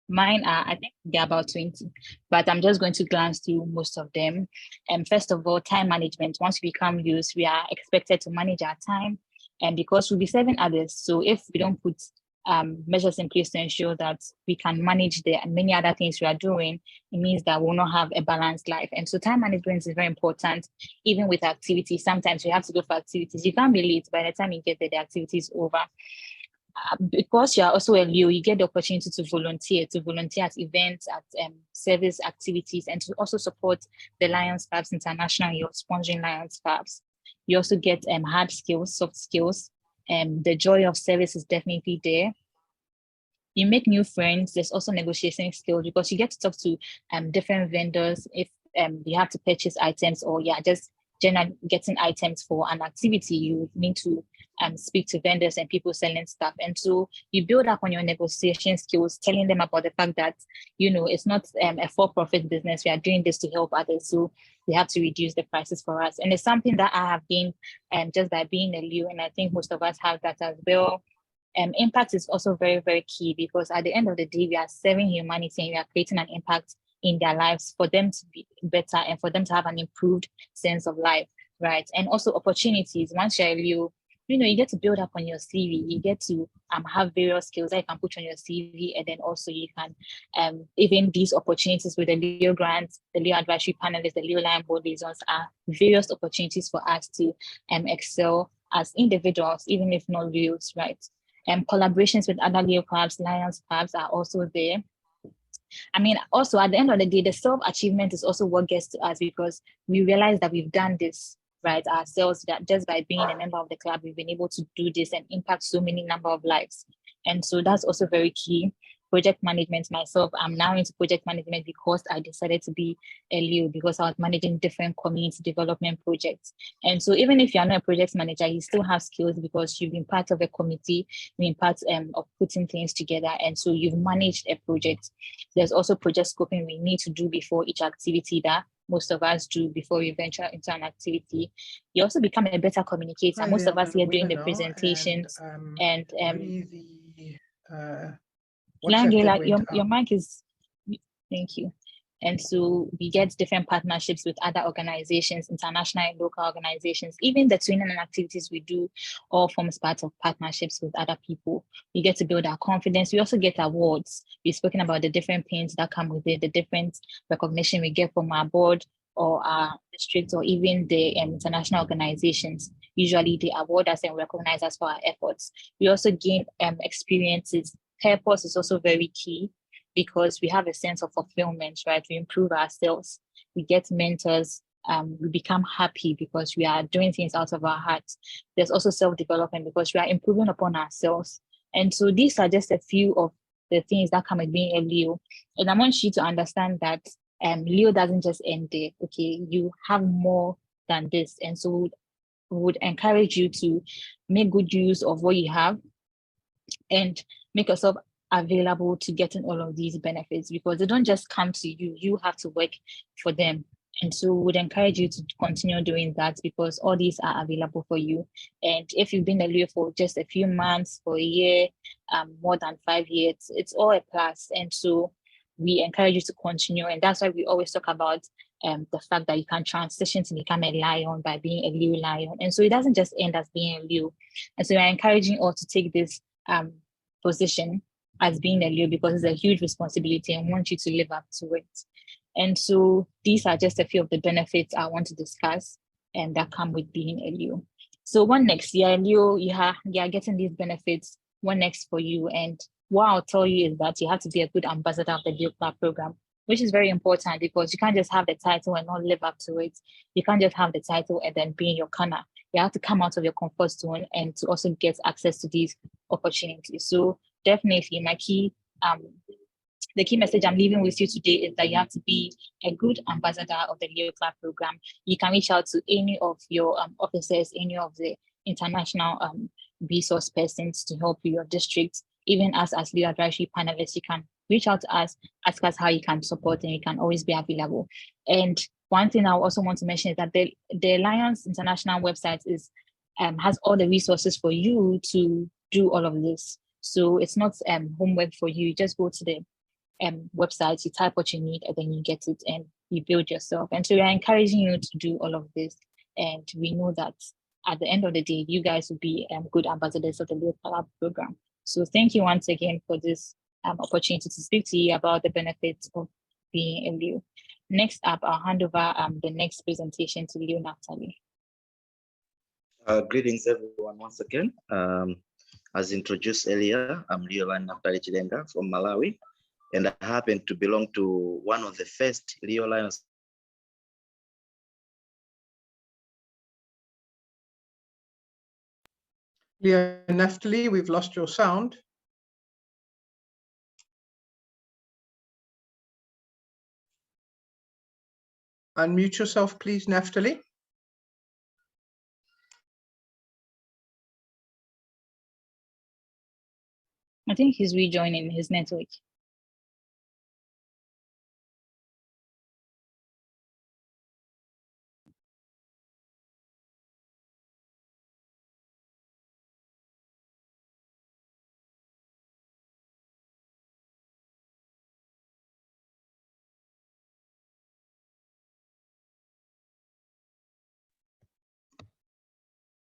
mine are, I think they're about 20, but I'm just going to glance through most of them. And first of all, time management. Once we become Leos, we are expected to manage our time, and because we'll be serving others. So if we don't put measures in place to ensure that we can manage the many other things we are doing, it means that we'll not have a balanced life. And so time management is very important, even with activities. Sometimes you have to go for activities. You can't be late. By the time you get there, the activity is over. Because you are also a Leo, you get the opportunity to volunteer at events, at service activities, and to also support the Lions Clubs International. You're sponsoring Lions Clubs. You also get hard skills, soft skills, and the joy of service is definitely there. You make new friends. There's also negotiation skills because you get to talk to different vendors if you have to purchase items or just generally getting items for an activity. You need to speak to vendors and people selling stuff. And so you build up on your negotiation skills, telling them about the fact that, it's not a for-profit business. We are doing this to help others. So we have to reduce the prices for us. And it's something that I have gained just by being a Leo. And I think most of us have that as well. Impact is also very, very key because at the end of the day, we are serving humanity and we are creating an impact in their lives for them to be better and for them to have an improved sense of life, right? And also opportunities. Once you're a Leo, you get to build up on your CV. You get to have various skills that you can put on your CV, and then also you can even these opportunities with the Leo grants, the Leo advisory panelists, the Leo Lion board liaisons are various opportunities for us to excel as individuals, even if not Leos, right? Collaborations with other Leo clubs, Lions clubs are also there. I mean, also at the end of the day, the self-achievement is also what gets to us, because we realize that we've done this, right, ourselves, that just by being a member of the club, we've been able to do this and impact so many number of lives. And so that's also very key. Project management, myself, I'm now into project management because I decided to be a Leo, because I was managing different community development projects. And so even if you're not a project manager, you still have skills because you've been part of a committee, you've been part of putting things together. And so you've managed a project. There's also project scoping we need to do before each activity that most of us do before we venture into an activity. You also become a better communicator. Hi Most there, of us here doing the webinar, presentations and sorry, the WhatsApp Langela, that went your out. mic is, thank you. And so we get different partnerships with other organizations, international and local organizations. Even the training and activities we do all forms part of partnerships with other people. We get to build our confidence. We also get awards. We've spoken about the different pains that come with it, the different recognition we get from our board or our district or even the international organizations. Usually they award us and recognize us for our efforts. We also gain experiences. Purpose is also very key, because we have a sense of fulfillment, right? We improve ourselves, we get mentors, we become happy because we are doing things out of our hearts. There's also self-development because we are improving upon ourselves. And so these are just a few of the things that come with being a Leo. And I want you to understand that Leo doesn't just end there, okay? You have more than this. And so we would encourage you to make good use of what you have and make yourself available to getting all of these benefits, because they don't just come to you, you have to work for them. And so we would encourage you to continue doing that, because all these are available for you. And if you've been a Leo for just a few months, for a year, more than 5 years, it's all a plus. And so we encourage you to continue. And that's why we always talk about the fact that you can transition to become a lion by being a Leo lion. And so it doesn't just end as being a Leo. And so we're encouraging all to take this position as being a Leo, because it's a huge responsibility and want you to live up to it. And so these are just a few of the benefits I want to discuss and that come with being a Leo. So what next? Yeah, Leo, you are getting these benefits. What next for you? And what I'll tell you is that you have to be a good ambassador of the Leo Club program, which is very important, because you can't just have the title and not live up to it. You can't just have the title and then be in your corner. You have to come out of your comfort zone and to also get access to these opportunities. So definitely my key, the key message I'm leaving with you today is that you have to be a good ambassador of the Leo Club program. You can reach out to any of your officers, any of the international resource persons to help your district. Even us as Leo advisory panelists, you can reach out to us, ask us how you can support, and you can always be available. And one thing I also want to mention is that the Alliance International website is has all the resources for you to do all of this. So it's not homework for you. You just go to the website, you type what you need, and then you get it and you build yourself. And so we're encouraging you to do all of this. And we know that at the end of the day, you guys will be good ambassadors of the Leo Club program. So thank you once again for this opportunity to speak to you about the benefits of being a Leo. Next up, I'll hand over the next presentation to Leo Naftali. Greetings everyone once again. As introduced earlier, I'm Leo Naftali Chilenga from Malawi, and I happen to belong to one of the first Leo Lions. Leo Naftali, we've lost your sound. Unmute yourself, please, Naftali. I think he's rejoining his network.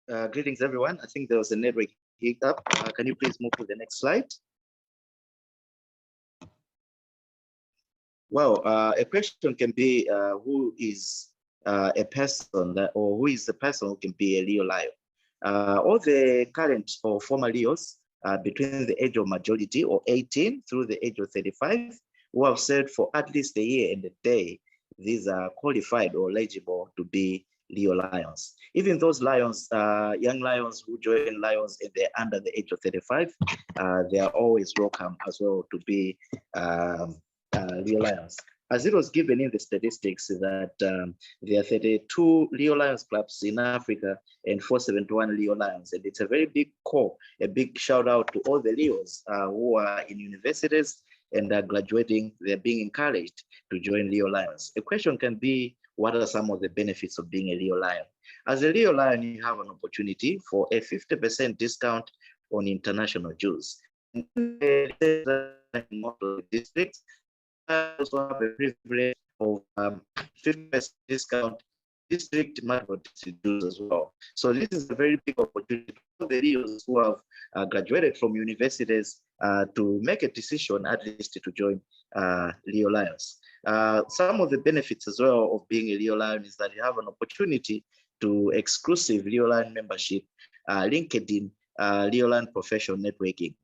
Greetings, everyone. I think there was a network hiccup. Can you please move to the next slide? Well, a question can be who is a person that, or who is the person who can be a Leo Lion? All the current or former Leos between the age of majority or 18 through the age of 35 who have served for at least a year and a day, these are qualified or eligible to be Leo Lions. Even those lions, young lions who join lions and they're under the age of 35, they are always welcome as well to be Leo Lions. As it was given in the statistics that there are 32 Leo Lions clubs in Africa and 471 Leo Lions. And it's a very big call, a big shout out to all the Leos who are in universities and are graduating. They're being encouraged to join Leo Lions. A question can be, what are some of the benefits of being a Leo Lion? As a Leo Lion, you have an opportunity for a 50% discount on international dues. In districts, also have a privilege of 50% discount district micro dues as well. So this is a very big opportunity for the Leos who have graduated from universities to make a decision at least to join Leo Lions. Some of the benefits as well of being a Leo Lion is that you have an opportunity to exclusive Leo Lion membership, LinkedIn, Leo Lion professional networking.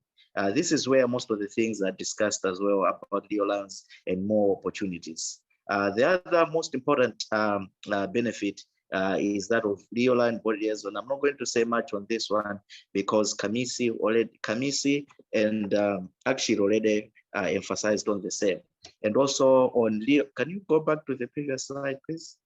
This is where most of the things are discussed as well about Leo Lions and more opportunities. The other most important benefit is that of Leo Lion body liaison. I'm not going to say much on this one because Kamisi and Akshir already emphasized on the same. And also on Leo, can you go back to the previous slide, please?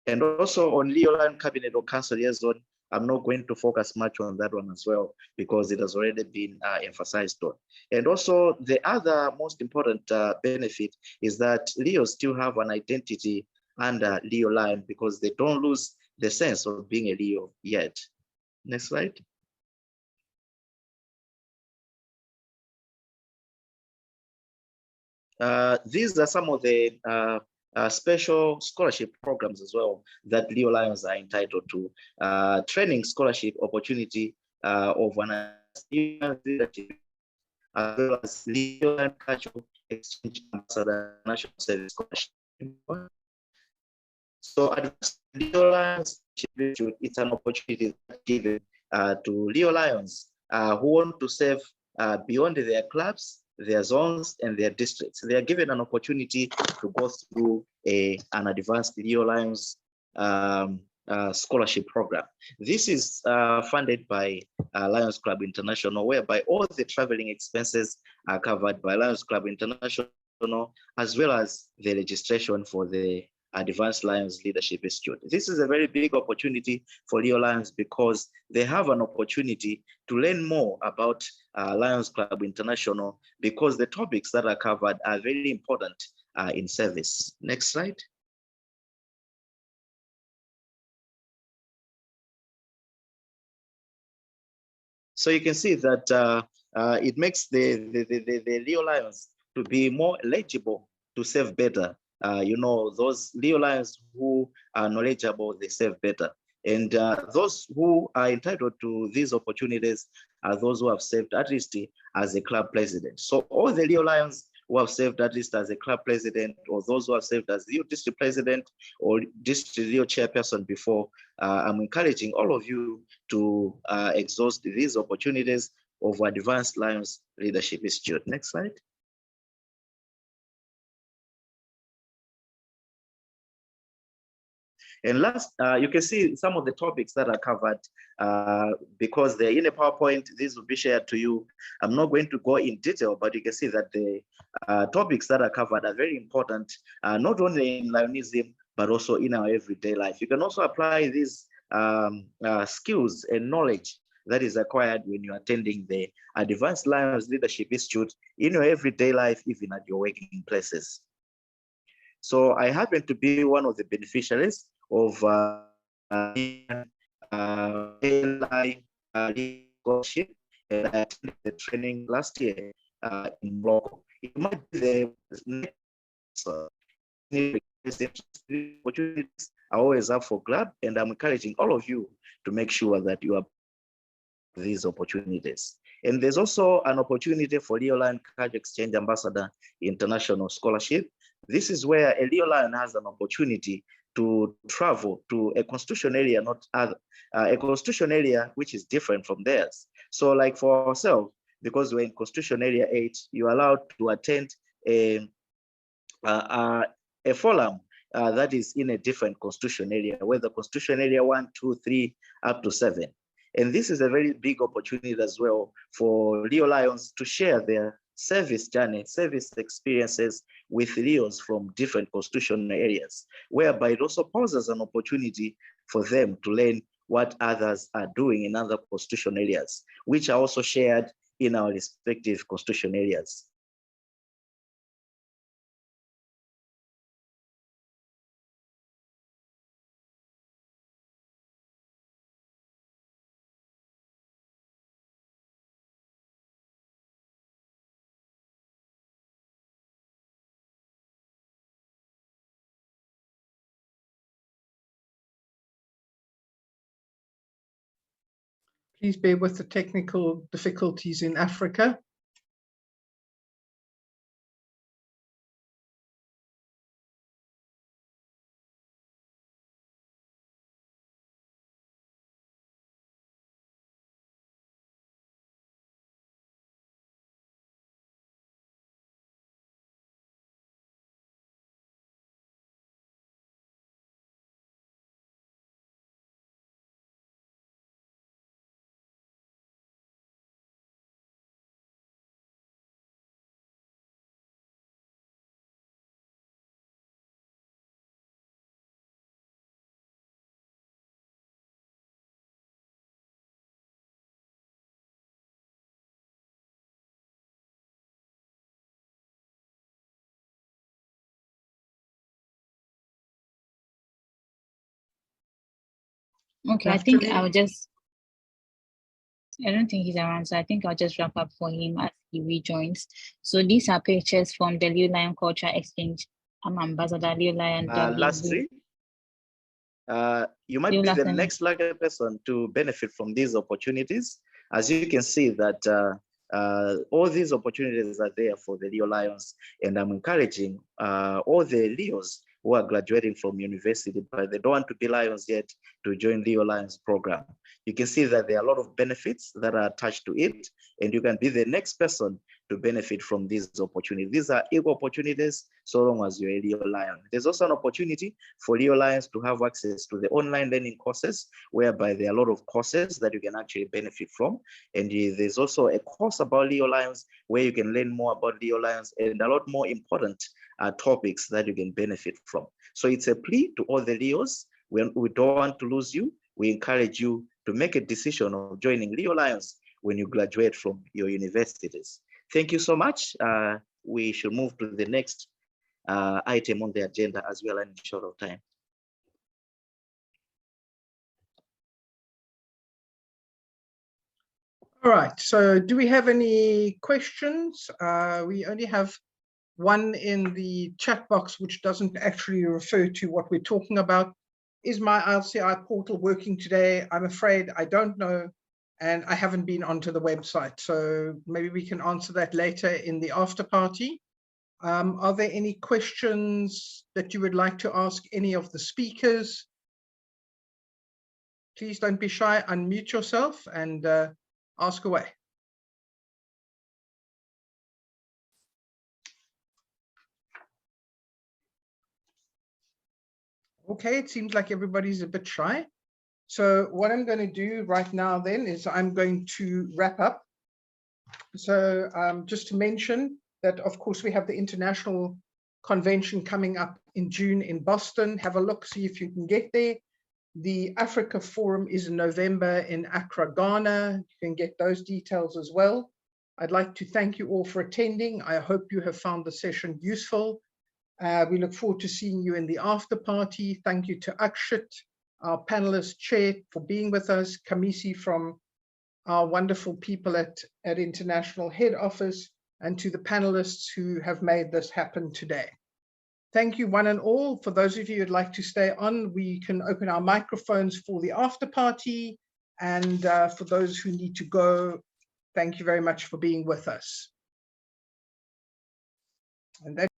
And also on Leo Lion cabinet or council liaison, I'm not going to focus much on that one as well because it has already been emphasized on. And also the other most important benefit is that Leos still have an identity under Leo Lion because they don't lose the sense of being a Leo yet. Next slide. These are some of the special scholarship programs as well that Leo Lions are entitled to. Training scholarship opportunity of an leadership, as well as Leo Lion Cultural Exchange Ambassador National Service Scholarship. So Leo Lions, it's an opportunity given to Leo Lions who want to serve beyond their clubs, their zones, and their districts. They are given an opportunity to go through an advanced Leo Lions scholarship program. This is funded by Lions Club International, whereby all the traveling expenses are covered by Lions Club International, as well as the registration for the Advanced Lions Leadership Institute. This is a very big opportunity for Leo Lions because they have an opportunity to learn more about Lions Club International because the topics that are covered are very important in service. Next slide. So you can see that it makes the Leo Lions to be more eligible to serve better. You know, those Leo Lions who are knowledgeable, they serve better. And those who are entitled to these opportunities are those who have served at least as a club president. So all the Leo Lions who have served at least as a club president, or those who have served as Leo district president or district Leo chairperson before, I'm encouraging all of you to exhaust these opportunities of Advanced Lions Leadership Institute. Next slide. And last, you can see some of the topics that are covered because they're in a PowerPoint. These will be shared to you. I'm not going to go in detail, but you can see that the topics that are covered are very important, not only in Lionism, but also in our everyday life. You can also apply these skills and knowledge that is acquired when you're attending the Advanced Lions Leadership Institute in your everyday life, even at your working places. So I happen to be one of the beneficiaries of scholarship, and I attended the training last year in Morocco. It might be the next opportunities are always up for grab, and I'm encouraging all of you to make sure that you are these opportunities. And there's also an opportunity for Leo Lion Culture Exchange Ambassador International Scholarship. This is where a Leo Lion has an opportunity to travel to a constitution area, not other, a constitution area which is different from theirs. So like for ourselves, because we're in Constitution Area 8, you're allowed to attend a forum that is in a different constitution area, whether Constitution Area 1, 2, 3, up to 7. And this is a very big opportunity as well for Leo Lions to share their service journey, service experiences with Leos from different constitutional areas, whereby it also poses an opportunity for them to learn what others are doing in other constitutional areas, which are also shared in our respective constitution areas. Please bear with the technical difficulties in Africa. Okay, I think I don't think he's around, so I think I'll just wrap up for him as he rejoins. So these are pictures from the Leo Lion Culture Exchange. I'm Ambassador Leo Lion. Lastly, you might be the next lucky person to benefit from these opportunities. As you can see that all these opportunities are there for the Leo Lions, and I'm encouraging all the Leos who are graduating from university, but they don't want to be Lions yet, to join Leo Lions program. You can see that there are a lot of benefits that are attached to it, and you can be the next person to benefit from these opportunities. These are equal opportunities so long as you're a Leo Lion. There's also an opportunity for Leo Lions to have access to the online learning courses, whereby there are a lot of courses that you can actually benefit from. And there's also a course about Leo Lions where you can learn more about Leo Lions and a lot more important topics that you can benefit from. So it's a plea to all the Leos. We don't want to lose you. We encourage you to make a decision of joining Leo Lions when you graduate from your universities. Thank you so much. We should move to the next item on the agenda as we are running short of time. All right, so do we have any questions? We only have one in the chat box, which doesn't actually refer to what we're talking about. Is my ILCI portal working today? I'm afraid I don't know, and I haven't been onto the website. So maybe we can answer that later in the after party. Are there any questions that you would like to ask any of the speakers? Please don't be shy, unmute yourself and ask away. Okay, it seems like everybody's a bit shy. So what I'm going to do right now then is I'm going to wrap up. So just to mention that, of course, we have the International Convention coming up in June in Boston. Have a look, see if you can get there. The Africa Forum is in November in Accra, Ghana. You can get those details as well. I'd like to thank you all for attending. I hope you have found the session useful. We look forward to seeing you in the after party. Thank you to Akshit, our panelist chair, for being with us, Kamisi from our wonderful people at International Head Office, and to the panelists who have made this happen today. Thank you one and all. For those of you who'd like to stay on, we can open our microphones for the after party. And for those who need to go, thank you very much for being with us. And that